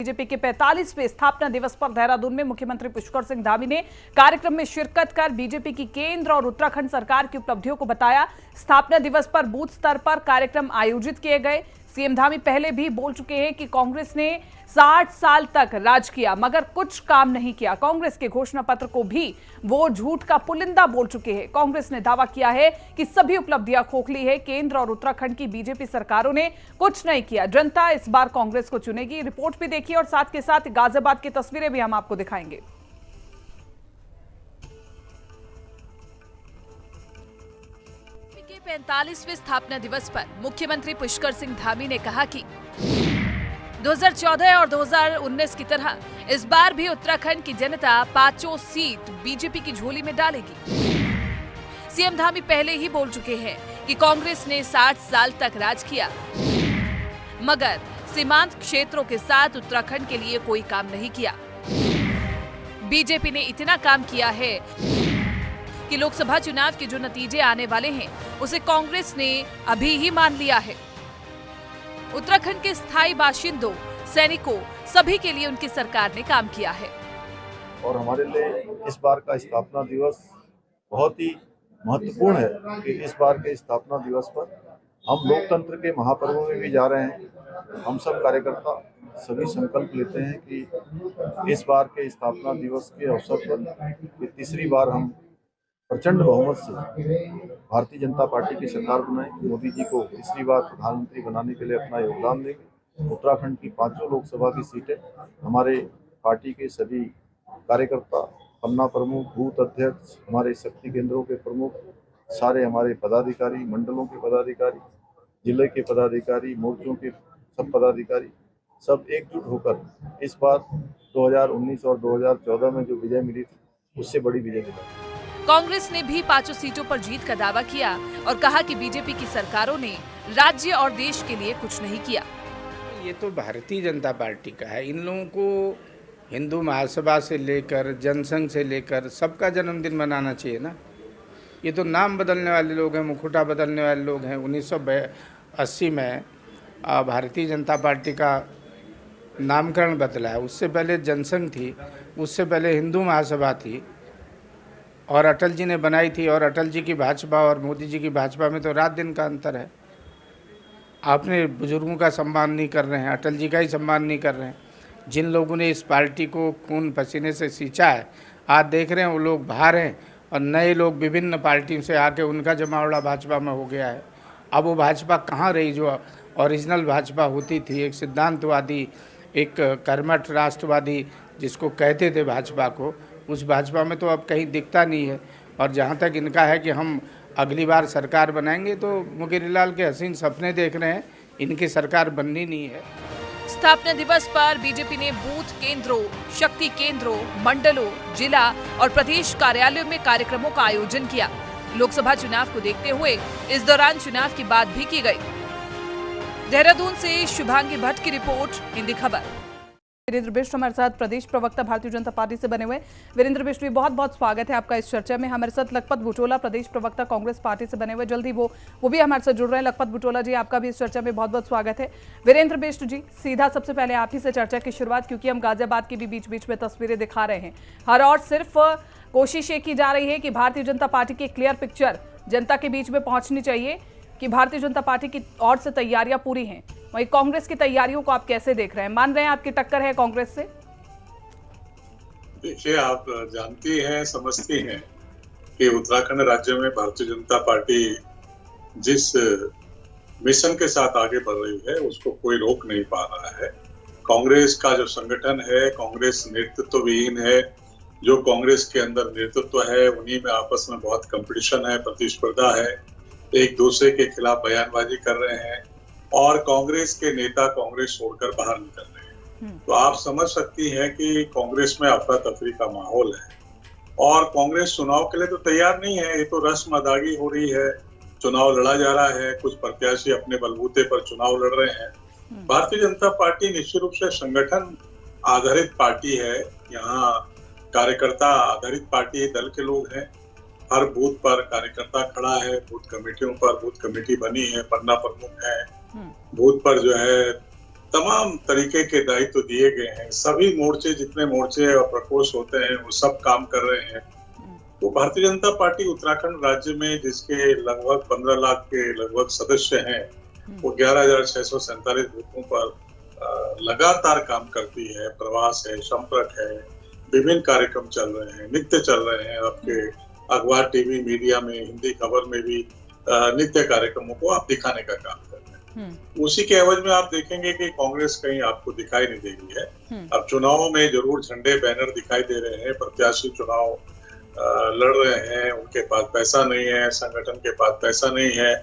BJP के 45वें स्थापना दिवस पर देहरादून में मुख्यमंत्री पुष्कर सिंह धामी ने कार्यक्रम में शिरकत कर बीजेपी की केंद्र और उत्तराखंड सरकार की उपलब्धियों को बताया। स्थापना दिवस पर बूथ स्तर पर कार्यक्रम आयोजित किए गए। सीएम धामी पहले भी बोल चुके हैं कि कांग्रेस ने 60 साल तक राज किया मगर कुछ काम नहीं किया। कांग्रेस के घोषणा पत्र को भी वो झूठ का पुलिंदा बोल चुके हैं। कांग्रेस ने दावा किया है कि सभी उपलब्धियां खोखली है। केंद्र और उत्तराखंड की बीजेपी सरकारों ने कुछ नहीं किया। जनता इस बार कांग्रेस को चुनेगी। रिपोर्ट भी देखिए और साथ के साथ गाजियाबाद की तस्वीरें भी हम आपको दिखाएंगे। 45वें स्थापना दिवस पर मुख्यमंत्री पुष्कर सिंह धामी ने कहा कि 2014 और 2019 की तरह इस बार भी उत्तराखंड की जनता 5 सीट बीजेपी की झोली में डालेगी। सीएम धामी पहले ही बोल चुके हैं कि कांग्रेस ने 60 साल तक राज किया मगर सीमांत क्षेत्रों के साथ उत्तराखंड के लिए कोई काम नहीं किया। बीजेपी ने इतना काम किया है कि लोकसभा चुनाव के जो नतीजे आने वाले हैं उसे कांग्रेस ने अभी ही मान लिया है। उत्तराखंड के स्थायी बाशिंदों, सैनिकों, सभी के लिए उनकी सरकार ने काम किया है। और हमारे लिए इस बार का स्थापना दिवस बहुत ही महत्वपूर्ण है कि इस बार के स्थापना दिवस पर हम लोकतंत्र के महापर्व में भी जा रहे हैं। हम सब कार्यकर्ता सभी संकल्प लेते हैं कि इस बार के स्थापना दिवस के अवसर पर तीसरी बार हम प्रचंड बहुमत से भारतीय जनता पार्टी की सरकार बनाएं। मोदी जी को तीसरी बार प्रधानमंत्री बनाने के लिए अपना योगदान देंगे। उत्तराखंड की 5 लोकसभा की सीटें हमारे पार्टी के सभी कार्यकर्ता, पन्ना प्रमुख, बूथ अध्यक्ष, हमारे शक्ति केंद्रों के प्रमुख, सारे हमारे पदाधिकारी, मंडलों के पदाधिकारी, जिले के पदाधिकारी, मोर्चों के सब पदाधिकारी सब एकजुट होकर इस बार 2019 और 2014 में जो विजय मिली थी उससे बड़ी विजय मिली। कांग्रेस ने भी 5 सीटों पर जीत का दावा किया और कहा कि बीजेपी की सरकारों ने राज्य और देश के लिए कुछ नहीं किया। ये तो भारतीय जनता पार्टी का है। इन लोगों को हिंदू महासभा से लेकर जनसंघ से लेकर सबका जन्मदिन मनाना चाहिए ना। ये तो नाम बदलने वाले लोग हैं, मुखौटा बदलने वाले लोग हैं। 1980 में भारतीय जनता पार्टी का नामकरण बदला है। उससे पहले जनसंघ थी, उससे पहले हिंदू महासभा थी और अटल जी ने बनाई थी। और अटल जी की भाजपा और मोदी जी की भाजपा में तो रात दिन का अंतर है। आपने बुजुर्गों का सम्मान नहीं कर रहे हैं, अटल जी का ही सम्मान नहीं कर रहे हैं। जिन लोगों ने इस पार्टी को खून पसीने से सींचा है, आज देख रहे हैं वो लोग बाहर हैं और नए लोग विभिन्न पार्टियों से आके उनका जमावड़ा भाजपा में हो गया है। अब वो भाजपा कहाँ रही जो ओरिजिनल भाजपा होती थी, एक सिद्धांतवादी, एक कर्मठ राष्ट्रवादी जिसको कहते थे भाजपा को, उस भाजपा में तो अब कहीं दिखता नहीं है। और जहाँ तक इनका है कि हम अगली बार सरकार बनाएंगे तो मुकेरीलाल के हसीन सपने देख रहे हैं, इनकी सरकार बननी नहीं है। स्थापना दिवस पर बीजेपी ने बूथ केंद्रों, शक्ति केंद्रों, मंडलों, जिला और प्रदेश कार्यालयों में कार्यक्रमों का आयोजन किया। लोकसभा चुनाव को देखते हुए इस दौरान चुनाव की बात भी की गई। देहरादून से शुभांगी भट्ट की रिपोर्ट, हिंदी खबर। वीरेंद्र बिष्ट हमारे साथ प्रदेश प्रवक्ता भारतीय जनता पार्टी से बने हुए। वीरेंद्र बिष्ट भी बहुत बहुत स्वागत है आपका इस चर्चा में। हमारे साथ लखपत बुटोला प्रदेश प्रवक्ता कांग्रेस पार्टी से बने हुए, जल्दी वो भी हमारे साथ जुड़ रहे हैं। लखपत बुटोला जी, आपका भी इस चर्चा में बहुत बहुत स्वागत है। वीरेंद्र बिष्ट जी, सीधा सबसे पहले आप ही से चर्चा की शुरुआत, क्योंकि हम गाजियाबाद की भी बीच बीच में तस्वीरें दिखा रहे हैं। हर और सिर्फ कोशिश ये की जा रही है कि भारतीय जनता पार्टी की क्लियर पिक्चर जनता के बीच में पहुंचनी चाहिए कि भारतीय जनता पार्टी की ओर से तैयारियां पूरी हैं। वहीं कांग्रेस की तैयारियों को आप कैसे देख रहे हैं? मान रहे हैं आपकी टक्कर है कांग्रेस से? देखिए, आप जानती हैं, समझती हैं कि उत्तराखंड राज्य में भारतीय जनता पार्टी जिस मिशन के साथ आगे बढ़ रही है उसको कोई रोक नहीं पा रहा है। कांग्रेस का जो संगठन है, कांग्रेस नेतृत्वविहीन है। जो कांग्रेस के अंदर नेतृत्व है उन्हीं में आपस में बहुत कंपटीशन है, प्रतिस्पर्धा है, एक दूसरे के खिलाफ बयानबाजी कर रहे हैं और कांग्रेस के नेता कांग्रेस छोड़कर बाहर निकल रहे हैं। तो आप समझ सकती हैं कि कांग्रेस में अफरा तफरी का माहौल है और कांग्रेस चुनाव के लिए तो तैयार नहीं है। ये तो रस्म अदागी हो रही है, चुनाव लड़ा जा रहा है, कुछ प्रत्याशी अपने बलबूते पर चुनाव लड़ रहे हैं। भारतीय जनता पार्टी निश्चित रूप से संगठन आधारित पार्टी है। यहाँ कार्यकर्ता आधारित पार्टी, दल के लोग हैं। हर बूथ पर कार्यकर्ता खड़ा है, बूथ कमेटियों पर बूथ कमेटी बनी है, पन्ना प्रमुख है, बूथ पर जो है तमाम तरीके के दायित्व दिए गए हैं। सभी मोर्चे, जितने मोर्चे और प्रकोष्ठ होते हैं, वो सब काम कर रहे हैं। तो भारतीय जनता पार्टी उत्तराखंड राज्य में, जिसके लगभग 15 लाख के लगभग सदस्य हैं, वो 11,647 बूथों पर लगातार काम करती है। प्रवास है, संपर्क है, विभिन्न कार्यक्रम चल रहे हैं, नित्य चल रहे हैं। आपके अखबार, टीवी, मीडिया में, हिंदी खबर में भी नित्य कार्यक्रमों को आप दिखाने का काम कर रहे हैं। उसी के एवज में आप देखेंगे कि कांग्रेस कहीं आपको दिखाई नहीं दे रही है। अब चुनावों में जरूर झंडे, बैनर दिखाई दे रहे हैं, प्रत्याशी चुनाव लड़ रहे हैं, उनके पास पैसा नहीं है, संगठन के पास पैसा नहीं है,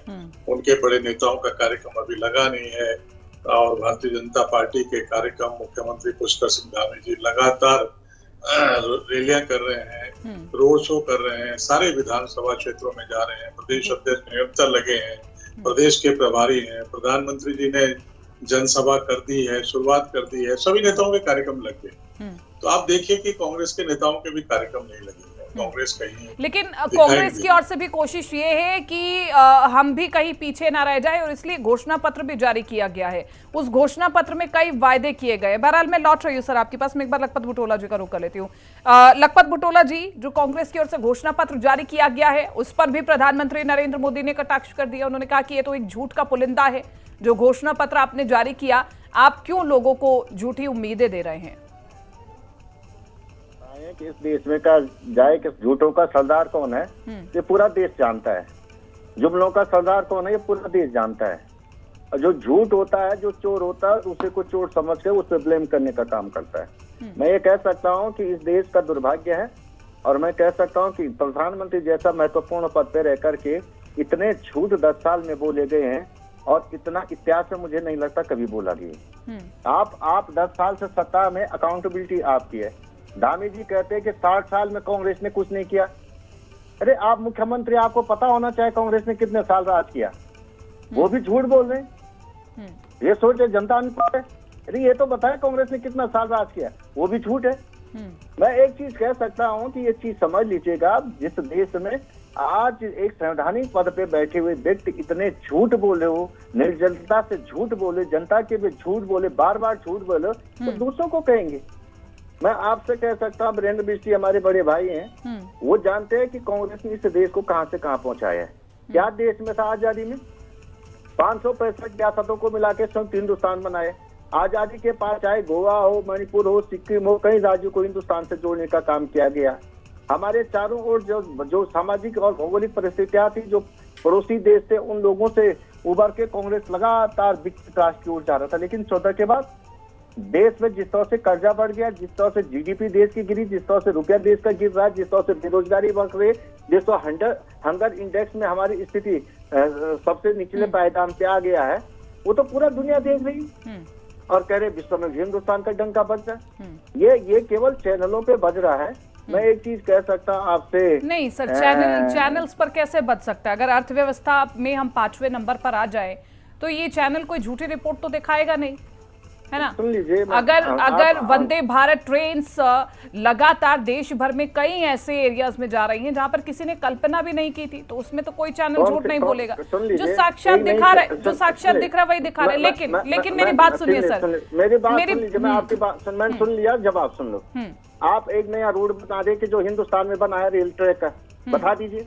उनके बड़े नेताओं का कार्यक्रम अभी लगा नहीं है। और भारतीय जनता पार्टी के कार्यक्रम, मुख्यमंत्री पुष्कर सिंह धामी जी लगातार रैलियां कर रहे हैं, रोड शो कर रहे हैं, सारे विधानसभा क्षेत्रों में जा रहे हैं, प्रदेश अध्यक्ष निरंतर लगे हैं, प्रदेश के प्रभारी हैं, प्रधानमंत्री जी ने जनसभा कर दी है, शुरुआत कर दी है, सभी नेताओं के कार्यक्रम लग गए। तो आप देखिए कि कांग्रेस के नेताओं के भी कार्यक्रम नहीं लगे हैं। कांग्रेस कहीं, लेकिन कांग्रेस की ओर से भी कोशिश ये है कि हम भी कहीं पीछे ना रह जाए, और इसलिए घोषणा पत्र भी जारी किया गया है। उस घोषणा पत्र में कई वायदे किए गए। बहरहाल मैं लौट रही हूँ सर आपके पास, मैं एक बार लखपत बुटोला जी का रुख कर लेती हूँ। लखपत बुटोला जी, जो कांग्रेस की ओर से घोषणा पत्र जारी किया गया है, उस पर भी प्रधानमंत्री नरेंद्र मोदी ने कटाक्ष कर दिया। उन्होंने कहा कि ये तो एक झूठ का पुलिंदा है जो घोषणा पत्र आपने जारी किया। आप क्यों लोगों को झूठी उम्मीदें दे रहे हैं? कि इस देश में का जाए कि झूठों का सरदार कौन है, ये पूरा देश जानता है। जुमलों का सरदार कौन है, ये पूरा देश जानता है। और जो झूठ होता है, जो चोर होता है, दूसरे को चोर समझ के उस पर ब्लेम करने का काम करता है। मैं ये कह सकता हूँ कि इस देश का दुर्भाग्य है, और मैं कह सकता हूँ कि प्रधानमंत्री जैसा महत्वपूर्ण पद पे रह करके इतने झूठ 10 साल में बोले गए हैं, और इतना इतिहास में मुझे नहीं लगता कभी बोला गया। आप 10 साल से सत्ता में, अकाउंटेबिलिटी आपकी है। धामी जी कहते हैं कि 60 साल में कांग्रेस ने कुछ नहीं किया। अरे आप मुख्यमंत्री, आपको पता होना चाहिए कांग्रेस ने कितने साल राज किया। वो भी झूठ बोल रहे हैं। ये सोचे जनता अनपढ़ है। अरे ये तो बताए कांग्रेस ने कितना साल राज किया, वो भी झूठ है। मैं एक चीज कह सकता हूँ कि ये चीज समझ लीजिएगा, जिस देश में आज एक संवैधानिक पद पे बैठे हुए व्यक्ति इतने झूठ बोले हो, निर्जनता से झूठ बोले, जनता के भी झूठ बोले, बार बार झूठ बोले, तो दूसरों को कहेंगे। मैं आपसे कह सकता हूँ, वीरेंद्र बिष्ट हमारे बड़े भाई हैं, वो जानते हैं कि कांग्रेस ने इस देश को कहां से कहां पहुंचाया है। क्या देश में था आजादी में? 565 रियासतों को मिला के संयुक्त हिंदुस्तान बनाए। आजादी के पास चाहे गोवा हो, मणिपुर हो, सिक्किम हो, कई राज्यों को हिंदुस्तान से जोड़ने का काम किया गया। हमारे चारों ओर जो सामाजिक और भौगोलिक परिस्थितियां थी, जो पड़ोसी देश थे, उन लोगों से उबर के कांग्रेस लगातार विकसित राष्ट्र की ओर जा रहा था। लेकिन 14 के बाद देश में जिस तरह से कर्जा बढ़ गया, जिस तरह से जीडीपी देश की गिरी, जिस तरह से रुपया देश का गिर रहा है, जिस तरह से बेरोजगारी बढ़ रही है, जिस तरह हंगर इंडेक्स में हमारी स्थिति सबसे निचले पायदान पे आ गया है, वो तो पूरा दुनिया देख रही और कह रहे विश्व में हिंदुस्तान का डंका बज रहा है। ये केवल चैनलों पे बज रहा है। मैं एक चीज कह सकता हूँ आपसे, नहीं सर, चैनल्स पर कैसे बच सकता है? अगर अर्थव्यवस्था में हम 5वें नंबर पर आ जाए तो ये चैनल कोई झूठी रिपोर्ट तो दिखाएगा नहीं, है ना? सुन लीजिए, अगर वंदे भारत ट्रेन्स लगातार देश भर में कई ऐसे एरियाज में जा रही हैं जहां पर किसी ने कल्पना भी नहीं की थी, तो उसमें तो कोई चैनल झूठ नहीं बोलेगा। जो साक्षात दिखा रहा है, जो साक्षात दिख रहा है वही दिखा रहा है। लेकिन मेरी बात सुनिए सर, मेरी बात सुन लीजिए। मैं आपकी बात मैंने सुन लिया, जवाब सुन लो। आप एक नया रोड बता दे कि जो हिंदुस्तान में बनाया रेल ट्रैक का, बता दीजिए।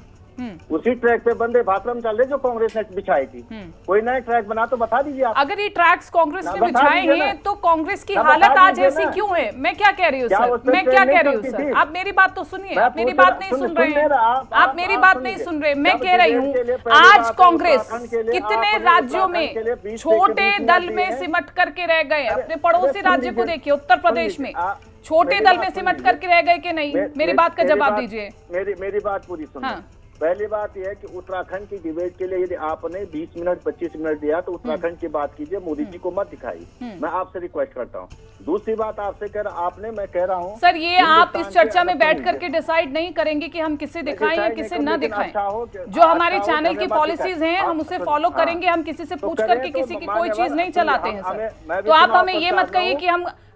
उसी ट्रैक पे वंदे भारत चल रहे जो कांग्रेस ने बिछाई थी। कोई नया ट्रैक बना तो बता दीजिए आप। अगर ये ट्रैक्स कांग्रेस ने बिछाए हैं तो कांग्रेस की हालत आज ऐसी क्यों है? मैं क्या कह रही हूँ सर, मैं क्या कह रही हूँ सर, आप मेरी बात तो सुनिए। आप मेरी बात नहीं सुन रहे हैं, आप मेरी बात नहीं सुन रहे। मैं कह रही हूँ आज कांग्रेस कितने राज्यों में छोटे दल में सिमट करके रह गए। अपने पड़ोसी राज्य को देखिए, उत्तर प्रदेश में छोटे दल में सिमट करके रह गए कि नहीं? मेरी बात का जवाब दीजिए। मेरी बात पूरी सुनिए। पहली बात यह है कि उत्तराखंड की डिबेट के लिए यदि आपने 20 मिनट 25 मिनट दिया तो उत्तराखंड की बात कीजिए, मोदी जी को मत दिखाइए। मैं आपसे रिक्वेस्ट करता हूँ। दूसरी बात आपसे कह रहा, आपने, मैं कह रहा हूँ सर, ये आप इस चर्चा में बैठ करके डिसाइड नहीं करेंगे कि हम किसे दिखाएं या किसे न दिखाएं। जो हमारे चैनल की पॉलिसीज हैं हम उसे फॉलो करेंगे। हम किसी से पूछ करके किसी की कोई चीज नहीं चलाते हैं सर। तो आप हमें ये मत कहिए कि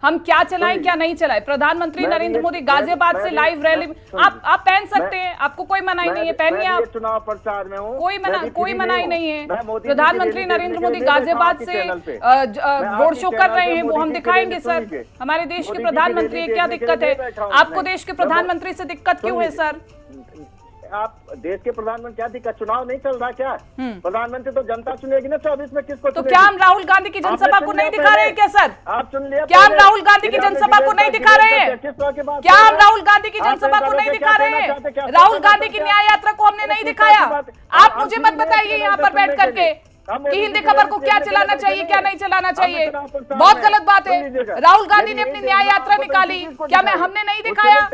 हम क्या चलाएं क्या नहीं चलाएं। प्रधानमंत्री नरेंद्र मोदी गाजियाबाद से लाइव रैली, आप पहन सकते हैं, आपको कोई मनाही नहीं है, पहनिए आप, चुनाव प्रचार में हूँ, कोई मनाही नहीं है। प्रधानमंत्री नरेंद्र मोदी गाजियाबाद से रोड शो कर रहे हैं, वो हम दिखाएंगे सर। हमारे देश के प्रधानमंत्री है, क्या दिक्कत है आपको? देश के प्रधानमंत्री से दिक्कत क्यों है सर? आप देश के प्रधानमंत्री क्या दिक्कत? चुनाव नहीं चल रहा क्या? प्रधानमंत्री तो जनता चुनेगी ना 24 में, किसको? तो क्या हम राहुल गांधी की जनसभा को नहीं दिखा रहे हैं क्या सर? आप सुन लिया? क्या हम राहुल गांधी की जनसभा को नहीं दिखा रहे हैं? क्या हम राहुल गांधी की जनसभा को नहीं दिखा रहे हैं? राहुल गांधी की न्याय यात्रा को हमने नहीं दिखाया? आप मुझे मत बताइए यहाँ पर बैठ करके कि हिंदी खबर को क्या चलाना चाहिए क्या नहीं चलाना चाहिए। बहुत गलत बात है। राहुल गांधी ने अपनी न्याय यात्रा निकाली, क्या हमने नहीं दिखाया?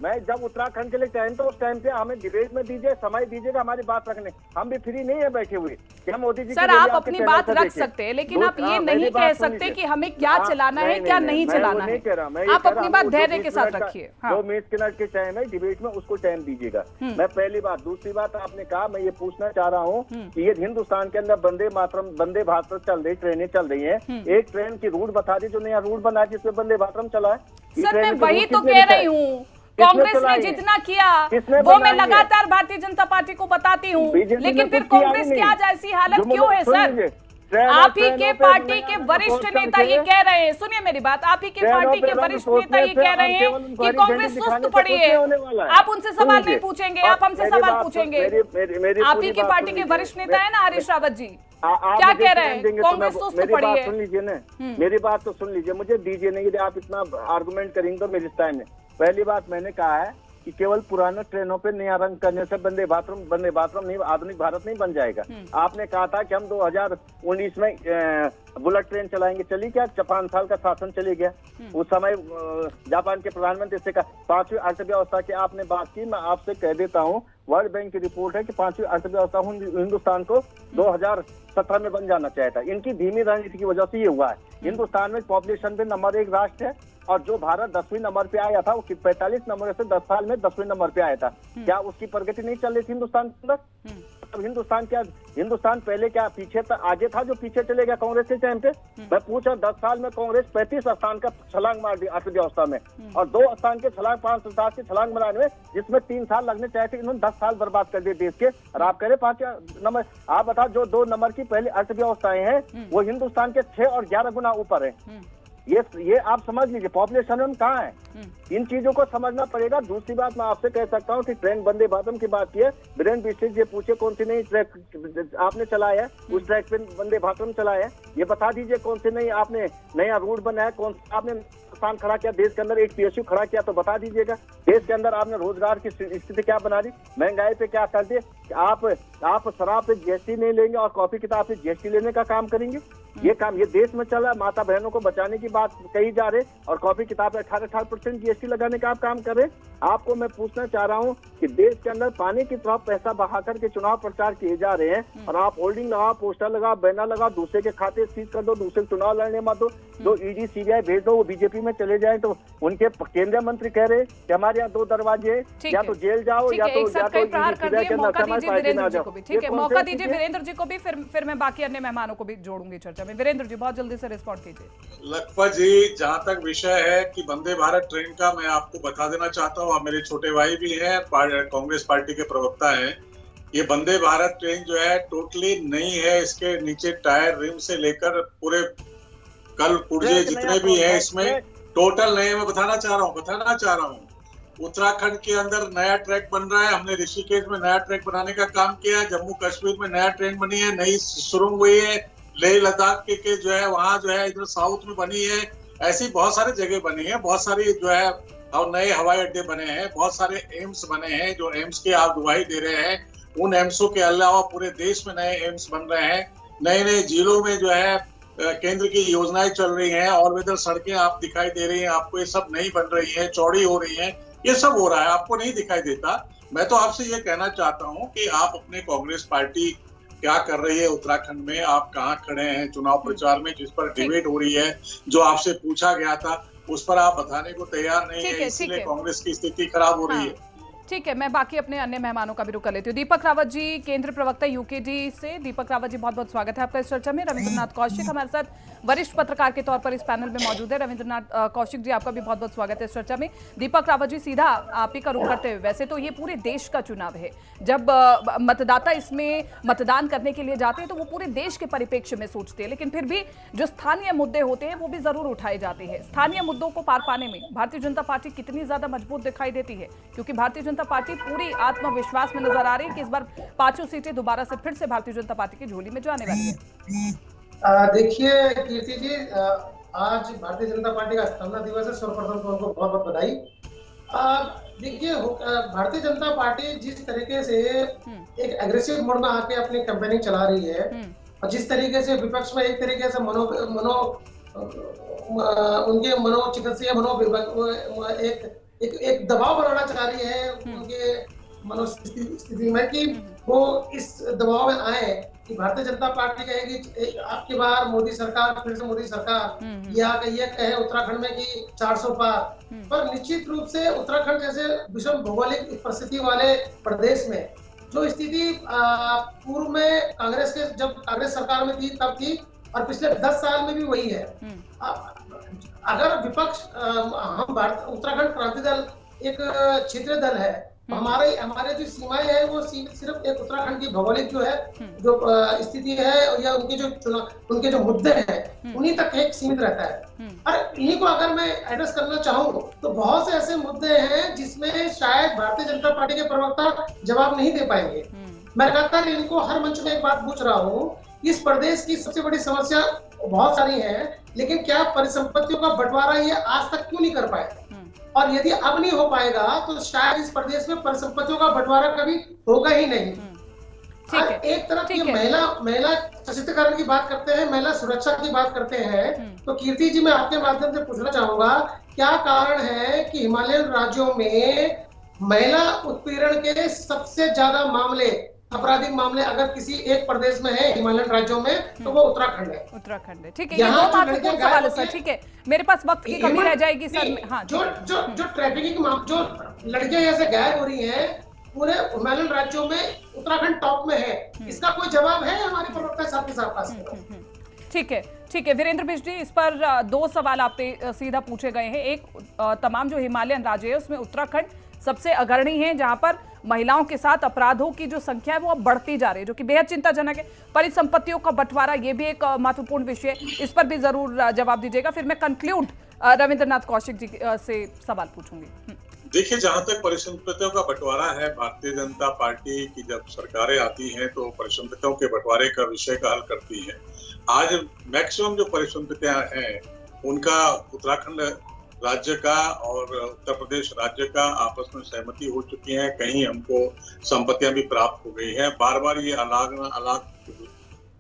मैं जब उत्तराखंड के लिए टाइम तो उस टाइम पे हमें डिबेट में दीजिए, समय दीजिएगा हमारी बात रखने। हम भी फ्री नहीं है बैठे हुए कि हम मोदी जी सर आप अपनी बात रख सकते हैं, लेकिन आप ये नहीं कह सकते कि हमें क्या चलाना है क्या नहीं चलाना है। आप अपनी बात धैर्य के साथ रखिए। जो 20 मिनट के टाइम है डिबेट में, उसको टाइम दीजिएगा। मैं पहली बात। दूसरी बात आपने कहा, मैं ये पूछना चाह रहा हूँ कि ये हिंदुस्तान के अंदर वंदे भारत चल रही, ट्रेनें चल रही है, एक ट्रेन की रूट बता दी, जो नया रूट बना जिसमें वंदे भारत चला है। सर मैं वही तो कह रही हूँ, कांग्रेस ने जितना किया वो मैं लगातार भारतीय जनता पार्टी को बताती हूँ, लेकिन फिर कांग्रेस की आज ऐसी हालत क्यों है सर? आप ही के पार्टी के वरिष्ठ नेता ये कह रहे हैं, सुनिए मेरी बात, आप ही के पार्टी के वरिष्ठ नेता ये कह रहे हैं कि कांग्रेस सुस्त पड़ी है। आप उनसे सवाल नहीं पूछेंगे, आप हमसे सवाल पूछेंगे। आप ही के पार्टी के वरिष्ठ नेता है ना हरीश रावत जी, क्या कह रहे हैं? कांग्रेस सुस्त पड़ी है। सुन लीजिए ना, मेरी बात तो सुन लीजिए, मुझे दीजिए नहीं, आप इतना आर्गुमेंट करेंगे तो मेरे टाइम में। पहली बात मैंने कहा है कि केवल पुराने ट्रेनों पे नया रंग करने से वंदे भारत नहीं, आधुनिक भारत नहीं बन जाएगा। आपने कहा था कि हम 2019 में बुलेट ट्रेन चलाएंगे, चली क्या? 5 साल का शासन चले गया। उस समय जापान के प्रधानमंत्री से कहा 5वीं अर्थव्यवस्था की आपने बात की। मैं आपसे कह देता हूँ, वर्ल्ड बैंक की रिपोर्ट है कि 5वीं अर्थव्यवस्था हिंदुस्तान को 2017 में बन जाना चाहिए था। इनकी धीमी रणनीति की वजह से ये हुआ है। हिंदुस्तान में पॉपुलेशन पे नंबर 1 राष्ट्र है, और जो भारत 10वें नंबर पे आया था वो 45 नंबर से 10 साल में 10वें नंबर पे आया था। क्या उसकी प्रगति नहीं चल रही थी हिंदुस्तान के अंदर? अब हिंदुस्तान पहले क्या पीछे था, आगे था जो पीछे चले गया कांग्रेस के टाइम पे? मैं पूछा, 10 साल में कांग्रेस 35 स्थान का छलांग मार दी अर्थव्यवस्था में, और 2 स्थान के छलांग, 5 स्थान के छलांग बनाने में जिसमें 3 साल लगने चाहिए थे, इन्होंने 10 साल बर्बाद कर दिए देश के। और आप कह रहे 5 नंबर। आप बताओ, जो 2 नंबर की पहली अर्थव्यवस्थाएं हैं वो हिंदुस्तान के 6 और 11 गुना ऊपर है। ये आप समझ लीजिए, पॉपुलेशन में हम कहाँ है, इन चीजों को समझना पड़ेगा। दूसरी बात मैं आपसे कह सकता हूँ कि ट्रेन वंदे भारत की बात की है, वीरेंद्र बिस्ट्रिक ये पूछे कौन सी नई ट्रैक आपने चलाया है, उस ट्रैक पे वंदे भारत में चलाया है, ये बता दीजिए कौन से नई आपने नया रूट बनाया, कौन आपने स्थान खड़ा किया देश के अंदर, एक PSU खड़ा किया तो बता दीजिएगा। देश के अंदर आपने रोजगार की स्थिति क्या बना दी, महंगाई पे क्या कर दिए? आप शराब पे GST नहीं लेंगे और कॉपी किताब पे GST लेने का काम करेंगे। ये काम ये देश में चल रहा है, माता बहनों को बचाने की बात कही जा रही, और कॉपी किताब पे 18% GST लगाने का आप काम कर रहे हैं। आपको मैं पूछना चाह रहा हूँ कि देश के अंदर पानी की तरफ पैसा बहा करके चुनाव प्रचार किए जा रहे हैं, और आप होल्डिंग लगाओ, पोस्टर लगाओ, बैनर लगाओ, दूसरे के खाते सीज कर दो, दूसरे चुनाव लड़ने मत दो, जो ED CBI भेज दो वो बीजेपी में चले जाए। तो उनके केंद्रीय मंत्री कह रहे कि हमारे यहाँ 2 दरवाजे, या तो जेल जाओ या तो ठीक है, मौका दीजिए वीरेंद्र जी को भी, फिर मैं बाकी अन्य मेहमानों को भी जोड़ूंगी चर्चा में। वीरेंद्र जी बहुत जल्दी से रिस्पॉन्ड कीजिए। लखपत जी, जहाँ तक विषय है कि वंदे भारत ट्रेन का, मैं आपको बता देना चाहता हूँ, मेरे छोटे भाई भी हैं, कांग्रेस पार्टी के प्रवक्ता हैं, ये वंदे भारत ट्रेन जो है टोटली नई है। इसके नीचे टायर, रिम से लेकर पूरे कल पुर्जे जितने भी हैं इसमें टोटल नए। मैं बताना चाह रहा हूँ उत्तराखंड के अंदर नया ट्रैक बन रहा है। हमने ऋषिकेश में नया ट्रैक बनाने का काम किया है, जम्मू कश्मीर में नया ट्रेन बनी है, नई सुरंग हुई है, लेह लद्दाख के जो है वहाँ जो है इधर साउथ में बनी है। ऐसी बहुत सारी जगह बनी है, बहुत सारी जो है और नए हवाई अड्डे बने हैं, बहुत सारे एम्स बने हैं, जो एम्स के आप दुहाई दे रहे हैं। उन एम्सों के अलावा पूरे देश में नए एम्स बन रहे हैं, नए नए जिलों में जो है केंद्र की योजनाएं चल रही हैं, और इधर सड़कें आप दिखाई दे रही हैं, आपको ये सब नई बन रही है, चौड़ी हो रही है, ये सब हो रहा है, आपको नहीं दिखाई देता। मैं तो आपसे ये कहना चाहता हूँ कि आप अपने कांग्रेस पार्टी क्या कर रही है उत्तराखंड में, आप कहाँ खड़े हैं चुनाव प्रचार में, जिस पर डिबेट हो रही है, जो आपसे पूछा गया था उस पर आप बताने को तैयार नहीं है, इसलिए कांग्रेस की स्थिति खराब हो रही है। ठीक है, मैं बाकी अपने अन्य मेहमानों का भी रुख कर लेती हूँ। दीपक रावत जी, केंद्रीय प्रवक्ता यूकेडी से। दीपक रावत जी, बहुत बहुत स्वागत है आपका इस चर्चा में। रविंद्रनाथ कौशिक हमारे साथ वरिष्ठ पत्रकार के तौर पर इस पैनल में मौजूद है। रविंद्रनाथ कौशिक जी, आपका भी बहुत बहुत स्वागत है इस चर्चा में। दीपक रावत जी, सीधा आप ही का रुख करते हुए, वैसे तो ये पूरे देश का चुनाव है, जब मतदाता इसमें मतदान करने के लिए जाते हैं तो वो पूरे देश के परिप्रेक्ष्य में सोचते हैं, लेकिन फिर भी जो स्थानीय मुद्दे होते हैं वो भी जरूर उठाए जाते हैं। स्थानीय मुद्दों को पार पाने में भारतीय जनता पार्टी कितनी ज्यादा मजबूत दिखाई देती है, क्योंकि भारतीय जनता पार्टी पूरी आत्मविश्वास में नजर आ रही है कि इस बार 5 सीटें दोबारा से फिर से भारतीय जनता पार्टी की झोली में जाने वाली है। देखिए कीर्ति जी, आज भारतीय जनता पार्टी का स्थापना दिवस है। सर्वप्रथम तो उनको बहुत बहुत बधाई। देखिए, भारतीय जनता पार्टी जिस तरीके से एक एग्रेसिव मोड में आके अपनी कैंपेनिंग चला रही है और जिस तरीके से विपक्ष में एक तरीके से उनके मनोचिकित्सीय एक दबाव बनाना चाह रही है उनके मनोस्थिति में कि वो इस दबाव में आए कि भारतीय जनता पार्टी कहेगी आपकी बार मोदी सरकार, फिर से मोदी सरकार, या ये कहे उत्तराखंड में कि 400 पार। पर निश्चित रूप से उत्तराखंड जैसे विषम भौगोलिक परिस्थिति वाले प्रदेश में जो स्थिति पूर्व में कांग्रेस के, जब कांग्रेस सरकार में थी तब थी, और पिछले 10 साल में भी वही है। अगर विपक्ष, हम उत्तराखंड क्रांति दल एक क्षेत्रीय दल है, हमारे जो सीमाएं हैं वो सिर्फ एक उत्तराखंड की भौगोलिक जो है जो स्थिति है या उनके जो मुद्दे हैं उन्हीं तक एक सीमित रहता है। और इन्हीं को अगर मैं एड्रेस करना चाहूँ तो बहुत से ऐसे मुद्दे हैं जिसमें शायद भारतीय जनता पार्टी के प्रवक्ता जवाब नहीं दे पाएंगे। मैं लगातार इनको हर मंच में एक बात पूछ रहा हूँ, इस प्रदेश की सबसे बड़ी समस्या बहुत सारी है, लेकिन क्या परिसंपत्तियों का बंटवारा ये आज तक क्यों नहीं कर पाए? और यदि अब नहीं हो पाएगा तो शायद इस प्रदेश में परिसंपत्तियों का बंटवारा कभी होगा ही नहीं। एक तरफ ये महिला सशक्तिकरण की बात करते हैं, महिला सुरक्षा की बात करते हैं, तो कीर्ति जी मैं आपके माध्यम से पूछना चाहूंगा, क्या कारण है कि हिमालयन राज्यों में महिला उत्पीड़न के सबसे ज्यादा मामले, आपराधिक मामले अगर किसी एक प्रदेश में है हिमालयन राज्यों में तो वो उत्तराखंड है। उत्तराखंड है, ठीक है। ये दो महत्वपूर्ण सवाल है सर, ठीक है, मेरे पास वक्त की कमी रह जाएगी सर। हाँ, जो ट्रैफिकिंग, जो लड़कियां ऐसे गायब हो रही हैं पूरे हिमालयन राज्यों में, उत्तराखंड टॉप में है, इसका कोई जवाब है हमारे प्रवक्ता साहब के पास? ठीक है, ठीक है। वीरेंद्र बिष्ट जी, इस पर 2 सवाल आपसे सीधा पूछे गए हैं। एक, तमाम जो हिमालयन राज्य है उसमें उत्तराखंड सबसे अग्रणी है, जहां पर महिलाओं के साथ अपराधों की जो संख्या है वो अब बढ़ती जा रही है, जो कि बेहद चिंताजनक है। परिसंपत्तियों का बंटवारा, ये भी एक महत्वपूर्ण विषय, इस पर भी जरूर जवाब दीजिएगा। फिर मैं कंक्लूड रविंद्रनाथ कौशिक जी से सवाल पूछूंगी। देखिए, जहां तक परिसंपत्तियों का बंटवारा है, भारतीय जनता पार्टी की जब सरकारें आती हैं तो परिसंपत्तियों के बंटवारे का विषय का हल करती है। आज मैक्सिमम जो परिसंपत्तियां हैं उनका उत्तराखंड राज्य का और उत्तर प्रदेश राज्य का आपस में सहमति हो चुकी है। कहीं हमको संपत्तियां भी प्राप्त हो गई है। बार बार ये अलग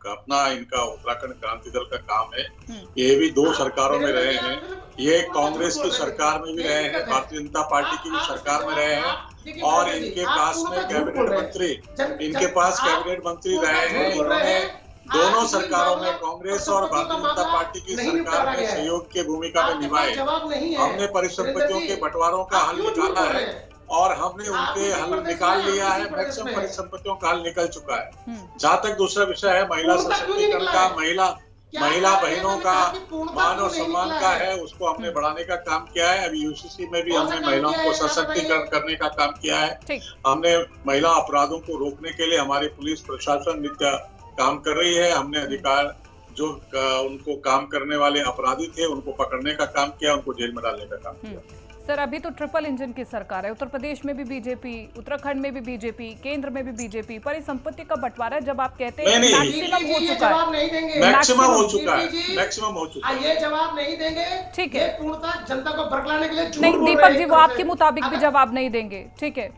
अपना इनका उत्तराखंड क्रांति दल का काम है। ये भी 2 सरकारों में रहे हैं, ये कांग्रेस की सरकार में भी रहे हैं, भारतीय जनता पार्टी की भी सरकार में रहे हैं, और इनके पास कैबिनेट मंत्री रहे हैं। इन्होंने दोनों सरकारों में, कांग्रेस और भारतीय जनता पार्टी की सरकार में सहयोग की भूमिका में निभाए। हमने परिसंपत्तियों के बंटवारों का हल निकाला है और हमने उनके हल निकाल लिया है। मैक्सिमम परिसंपत्तियों का हल निकल चुका है। जहाँ तक दूसरा विषय है महिला सशक्तिकरण का, महिला बहनों का मान और सम्मान का है, उसको हमने बढ़ाने का काम किया है। अभी यूसीसी में भी हमने महिलाओं को सशक्तिकरण करने का काम किया है। हमने महिला अपराधों को रोकने के लिए हमारी पुलिस प्रशासन नित्य काम कर रही है। हमने अधिकार जो उनको काम करने वाले अपराधी थे उनको पकड़ने का काम किया, उनको जेल में डालने का काम किया। सर, अभी तो ट्रिपल इंजन की सरकार है, उत्तर प्रदेश में भी बीजेपी, उत्तराखंड में भी बीजेपी, केंद्र में भी बीजेपी। परिसंपत्ति का बंटवारा जब आप कहते हैं मैक्सिमम हो चुका है, मैक्सिमम हो चुका है, ये जवाब नहीं देंगे, ठीक है, पूर्णतः जनता को बरगलाने के लिए नहीं। दीपक जी, वो आपके मुताबिक भी जवाब नहीं देंगे, ठीक है,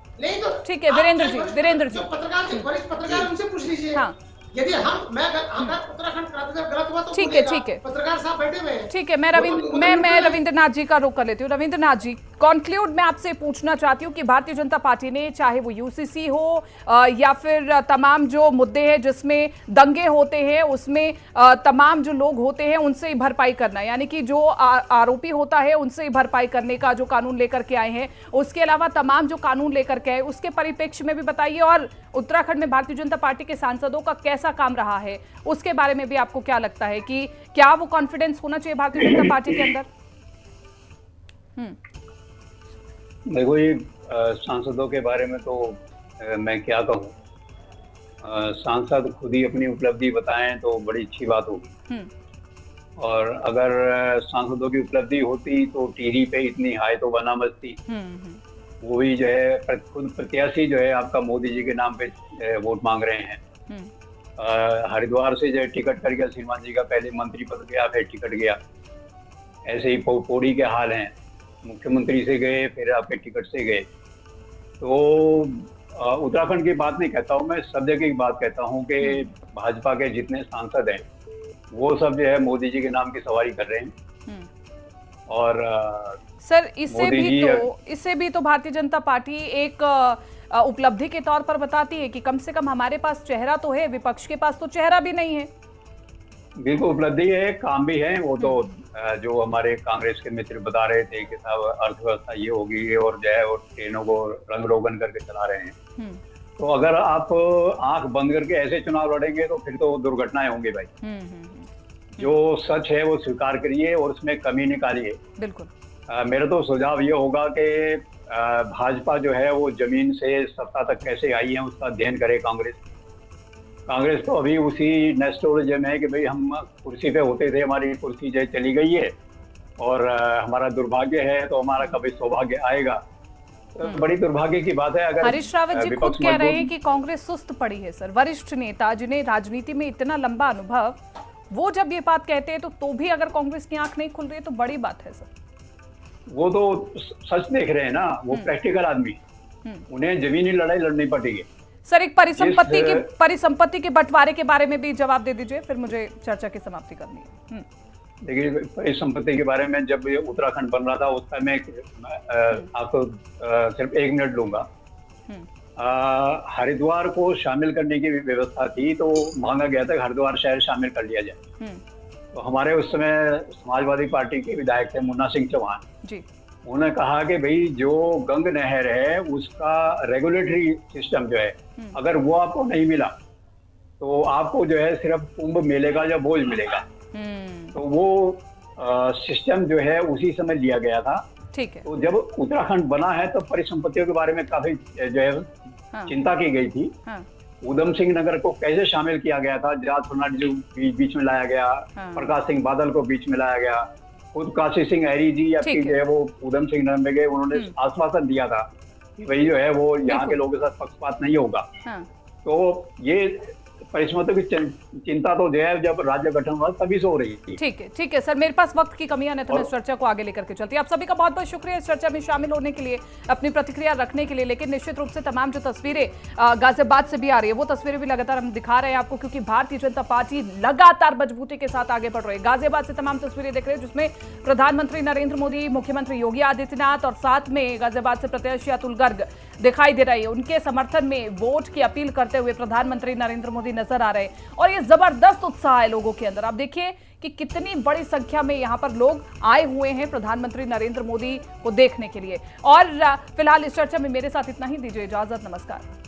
ठीक है। वीरेंद्र जी, वरिष्ठ पत्रकार उनसे पूछ लीजिए। हाँ, यदि उत्तराखंड क्रांति दल गलत हुआ तो ठीक है, ठीक है, पत्रकार साहब बैठे हुए हैं। ठीक है, मैं रविंद्रनाथ जी का रुख कर लेती हूँ। रविंद्रनाथ जी, कॉन्क्लूड मैं आपसे पूछना चाहती हूँ कि भारतीय जनता पार्टी ने, चाहे वो यूसीसी हो या फिर तमाम जो मुद्दे हैं जिसमें दंगे होते हैं, उसमें तमाम जो लोग होते हैं उनसे ही भरपाई करना, यानी कि जो आरोपी होता है उनसे ही भरपाई करने का जो कानून लेकर के आए हैं, उसके अलावा तमाम जो कानून लेकर के आए उसके परिप्रेक्ष्य में भी बताइए, और उत्तराखंड में भारतीय जनता पार्टी के सांसदों का कैसा काम रहा है उसके बारे में भी आपको क्या लगता है कि क्या वो कॉन्फिडेंस होना चाहिए भारतीय जनता पार्टी के अंदर? देखो, ये सांसदों के बारे में तो मैं क्या कहूँ, सांसद खुद ही अपनी उपलब्धि बताएं तो बड़ी अच्छी बात होगी। और अगर सांसदों की उपलब्धि होती तो टीवी पे इतनी हाई तो बना बजती। वो भी जो है खुद प्रत्याशी जो है आपका मोदी जी के नाम पे वोट मांग रहे हैं। हरिद्वार से जो है टिकट कर गया श्रीमान जी का, पहले मंत्री पद गया फिर टिकट गया। ऐसे ही पौड़ी के हाल हैं, मुख्यमंत्री से गए फिर आपके टिकट से गए। तो उत्तराखंड की बात नहीं कहता हूँ मैं, सब जगह की बात कहता हूँ कि भाजपा के जितने सांसद हैं वो सब जो है मोदी जी के नाम की सवारी कर रहे हैं। और सर इससे भी तो भारतीय जनता पार्टी एक उपलब्धि के तौर पर बताती है कि कम से कम हमारे पास चेहरा तो है, विपक्ष के पास तो चेहरा भी नहीं है। बिल्कुल उपलब्धि है, काम भी है। वो तो जो हमारे कांग्रेस के मित्र बता रहे थे कि साहब अर्थव्यवस्था ये होगी और जो है वो ट्रेनों को रंग रोगन करके चला रहे हैं। तो अगर आप आंख बंद करके ऐसे चुनाव लड़ेंगे तो फिर तो दुर्घटनाएं होंगी भाई। जो सच है वो स्वीकार करिए और उसमें कमी निकालिए। बिल्कुल। मेरा तो सुझाव ये होगा कि भाजपा जो है वो जमीन से सत्ता तक कैसे आई है उसका अध्ययन करे। कांग्रेस तो अभी उसी नेस्टोरिज्म है कि भाई हम कुर्सी पे होते थे, हमारी कुर्सी जो चली गई है और हमारा दुर्भाग्य है तो हमारा कभी सौभाग्य आएगा। तो बड़ी दुर्भाग्य की बात है। अगर हरीश रावत जी खुद कह रहे हैं कि कांग्रेस सुस्त पड़ी है सर। वरिष्ठ नेता जिन्हें राजनीति में इतना लंबा अनुभव, वो जब ये बात कहते हैं तो भी अगर कांग्रेस की आंख नहीं खुल रही है तो बड़ी बात है सर। वो तो सच देख रहे हैं ना, वो प्रैक्टिकल आदमी, उन्हें जमीनी लड़ाई लड़नी पड़ेगी। सर एक परिसंपत्ति के बंटवारे के बारे में भी जवाब दे दीजिए, फिर मुझे चर्चा की समाप्ति करनी है। देखिए, परिसंपत्ति के बारे में जब उत्तराखंड बन रहा था उस टाइम में आपको सिर्फ 1 मिनट लूंगा। हरिद्वार को शामिल करने की व्यवस्था थी तो मांगा गया था हरिद्वार शहर शामिल कर लिया जाए। तो हमारे उस समय समाजवादी पार्टी के विधायक थे मुन्ना सिंह चौहान जी, उन्होंने कहा कि भाई जो गंग नहर है उसका रेगुलेटरी सिस्टम जो है अगर वो आपको नहीं मिला तो आपको जो है सिर्फ कुंभ मिलेगा या बोझ मिलेगा। तो वो सिस्टम जो है उसी समय लिया गया था। ठीक है। तो जब उत्तराखंड बना है तो परिसंपत्तियों के बारे में काफी जो है चिंता की गई थी। उधम सिंह नगर को कैसे शामिल किया गया था, जाट फर्नांडिस बीच में लाया गया, प्रकाश सिंह बादल को बीच में लाया गया, खुद काशी सिंह हैरी जी आपकी जो है वो उधम सिंह नगर में गए, उन्होंने आश्वासन दिया था कि भाई जो है वो यहाँ के लोगों के साथ पक्षपात नहीं होगा। तो ये परिसंपत्तियों की चिंता तो जो है जब राज्य गठन हुआ तभी से हो रही थी। ठीक है सर, मेरे पास वक्त की कमी है, नहीं तो मैं इस चर्चा को आगे लेकर के चलती। आप सभी का बहुत बहुत शुक्रिया इस चर्चा में शामिल होने के लिए, अपनी प्रतिक्रिया रखने के लिए। लेकिन निश्चित रूप से तमाम जो तस्वीरें गाजियाबाद से भी आ रही है वो तस्वीरें भी लगातार हम दिखा रहे हैं आपको, क्योंकि भारतीय जनता पार्टी लगातार मजबूती के साथ आगे बढ़ रही है। गाजियाबाद से तमाम तस्वीरें देख रहे हैं जिसमें प्रधानमंत्री नरेंद्र मोदी, मुख्यमंत्री योगी आदित्यनाथ और साथ में गाजियाबाद से प्रत्याशी अतुल गर्ग दिखाई दे रही है। उनके समर्थन में वोट की अपील करते हुए प्रधानमंत्री नरेंद्र मोदी नजर आ रहे हैं और ये जबरदस्त उत्साह है लोगों के अंदर। आप देखिए कि कितनी बड़ी संख्या में यहां पर लोग आए हुए हैं प्रधानमंत्री नरेंद्र मोदी को देखने के लिए। और फिलहाल इस चर्चा में मेरे साथ इतना ही, दीजिए इजाजत, नमस्कार।